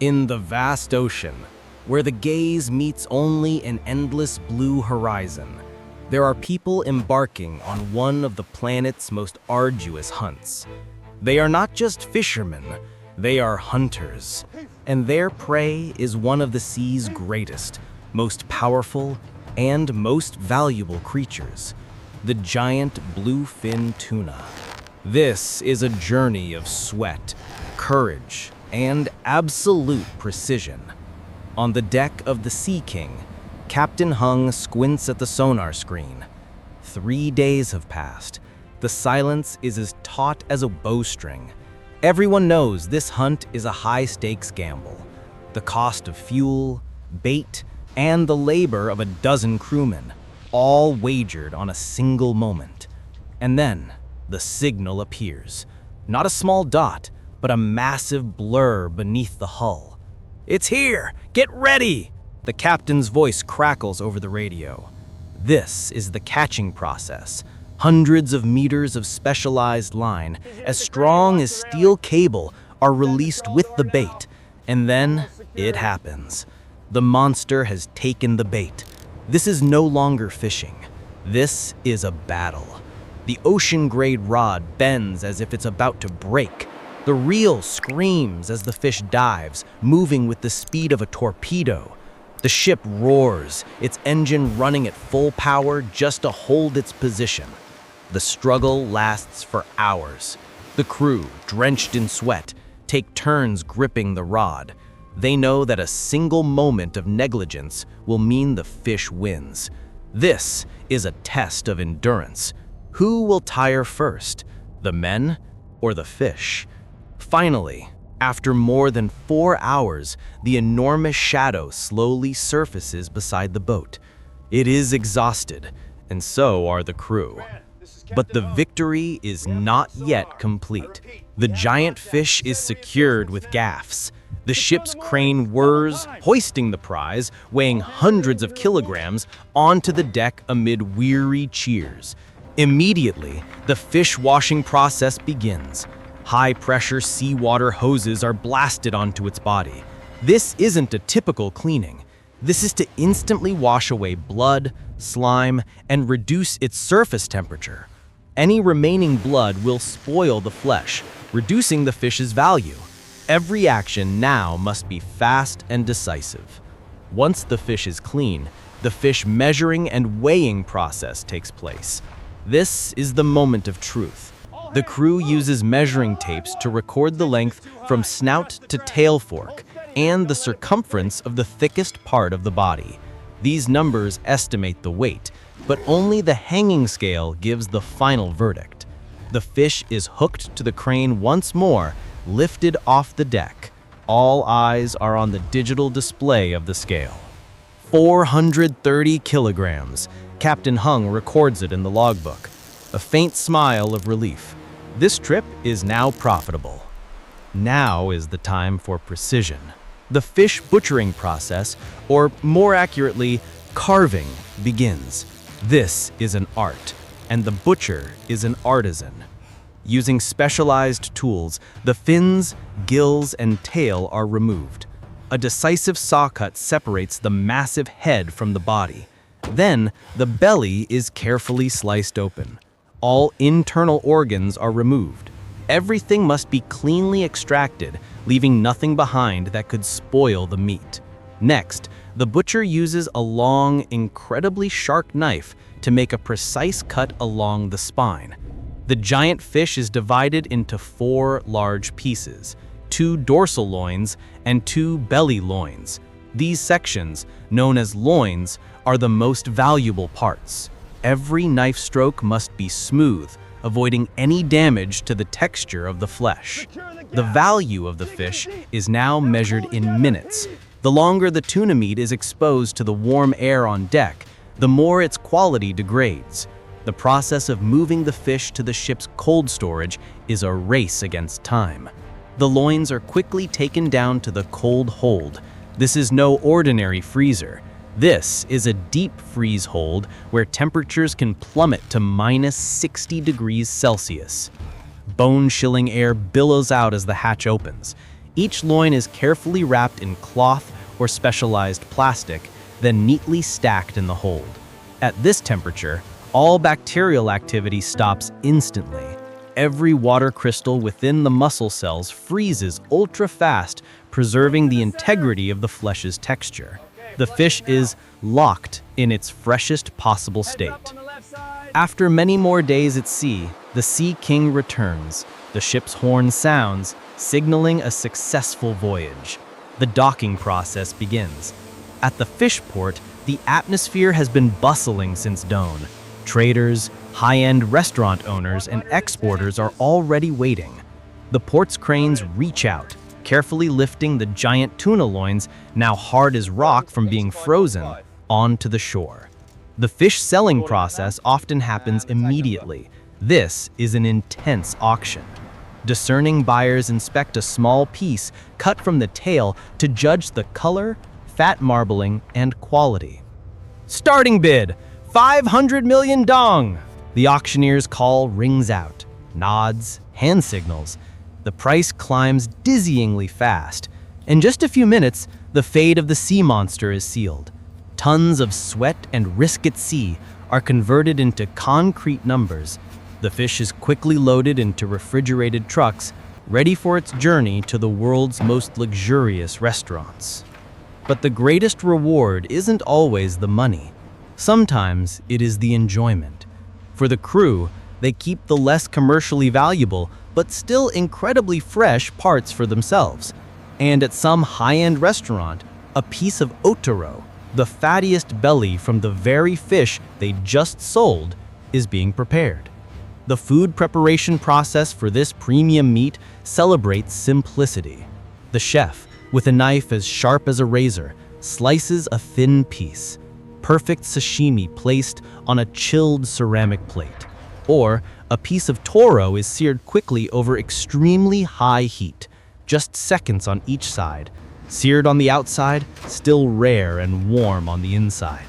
In the vast ocean, where the gaze meets only an endless blue horizon, there are people embarking on one of the planet's most arduous hunts. They are not just fishermen, they are hunters, and their prey is one of the sea's greatest, most powerful, and most valuable creatures, the giant bluefin tuna. This is a journey of sweat, courage, and absolute precision. On the deck of the Sea King, Captain Hung squints at the sonar screen. 3 days have passed. The silence is as taut as a bowstring. Everyone knows this hunt is a high-stakes gamble. The cost of fuel, bait, and the labor of a dozen crewmen, all wagered on a single moment. And then, the signal appears. Not a small dot, but a massive blur beneath the hull. "It's here! Get ready!" The captain's voice crackles over the radio. This is the catching process. Hundreds of meters of specialized line, as strong as steel cable, are released with the bait. And then, it happens. The monster has taken the bait. This is no longer fishing. This is a battle. The ocean-grade rod bends as if it's about to break. The reel screams as the fish dives, moving with the speed of a torpedo. The ship roars, its engine running at full power just to hold its position. The struggle lasts for hours. The crew, drenched in sweat, take turns gripping the rod. They know that a single moment of negligence will mean the fish wins. This is a test of endurance. Who will tire first, the men or the fish? Finally, after more than 4 hours, the enormous shadow slowly surfaces beside the boat. It is exhausted, and so are the crew. But the victory is not yet complete. The giant fish is secured with gaffs. The ship's crane whirs, hoisting the prize, weighing hundreds of kilograms, onto the deck amid weary cheers. Immediately, the fish washing process begins. High-pressure seawater hoses are blasted onto its body. This isn't a typical cleaning. This is to instantly wash away blood, slime, and reduce its surface temperature. Any remaining blood will spoil the flesh, reducing the fish's value. Every action now must be fast and decisive. Once the fish is clean, the fish measuring and weighing process takes place. This is the moment of truth. The crew uses measuring tapes to record the length from snout to tail fork and the circumference of the thickest part of the body. These numbers estimate the weight, but only the hanging scale gives the final verdict. The fish is hooked to the crane once more, lifted off the deck. All eyes are on the digital display of the scale. 430 kilograms. Captain Hung records it in the logbook. A faint smile of relief. This trip is now profitable. Now is the time for precision. The fish butchering process, or more accurately, carving, begins. This is an art, and the butcher is an artisan. Using specialized tools, the fins, gills, and tail are removed. A decisive saw cut separates the massive head from the body. Then, the belly is carefully sliced open. All internal organs are removed. Everything must be cleanly extracted, leaving nothing behind that could spoil the meat. Next, the butcher uses a long, incredibly sharp knife to make a precise cut along the spine. The giant fish is divided into 4 large pieces, 2 dorsal loins and 2 belly loins. These sections, known as loins, are the most valuable parts. Every knife stroke must be smooth, avoiding any damage to the texture of the flesh. The value of the fish is now measured in minutes. The longer the tuna meat is exposed to the warm air on deck, the more its quality degrades. The process of moving the fish to the ship's cold storage is a race against time. The loins are quickly taken down to the cold hold. This is no ordinary freezer. This is a deep freeze hold where temperatures can plummet to -60 degrees Celsius. Bone-chilling air billows out as the hatch opens. Each loin is carefully wrapped in cloth or specialized plastic, then neatly stacked in the hold. At this temperature, all bacterial activity stops instantly. Every water crystal within the muscle cells freezes ultra-fast, preserving the integrity of the flesh's texture. The fish is locked in its freshest possible state. After many more days at sea, the Sea King returns. The ship's horn sounds, signaling a successful voyage. The docking process begins. At the fish port, the atmosphere has been bustling since dawn. Traders, high-end restaurant owners, and exporters are already waiting. The port's cranes reach out, carefully lifting the giant tuna loins, now hard as rock from being frozen, onto the shore. The fish selling process often happens immediately. This is an intense auction. Discerning buyers inspect a small piece cut from the tail to judge the color, fat marbling, and quality. Starting bid, 500 million dong! The auctioneer's call rings out. Nods, hand signals. The price climbs dizzyingly fast. In just a few minutes, the fate of the sea monster is sealed. Tons of sweat and risk at sea are converted into concrete numbers. The fish is quickly loaded into refrigerated trucks, ready for its journey to the world's most luxurious restaurants. But the greatest reward isn't always the money. Sometimes it is the enjoyment. For the crew, they keep the less commercially valuable, but still incredibly fresh parts for themselves. And at some high-end restaurant, a piece of Otoro, the fattiest belly from the very fish they just sold, is being prepared. The food preparation process for this premium meat celebrates simplicity. The chef, with a knife as sharp as a razor, slices a thin piece. Perfect sashimi placed on a chilled ceramic plate. Or a piece of toro is seared quickly over extremely high heat, just seconds on each side. Seared on the outside, still rare and warm on the inside.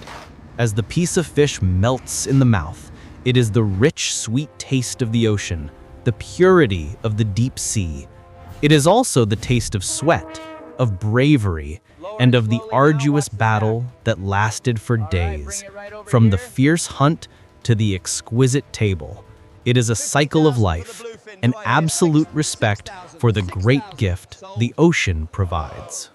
As the piece of fish melts in the mouth, it is the rich, sweet taste of the ocean, the purity of the deep sea. It is also the taste of sweat, of bravery, and of the arduous battle that lasted for days. From the fierce hunt to the exquisite table, it is a cycle of life, an absolute respect for the great gift the ocean provides.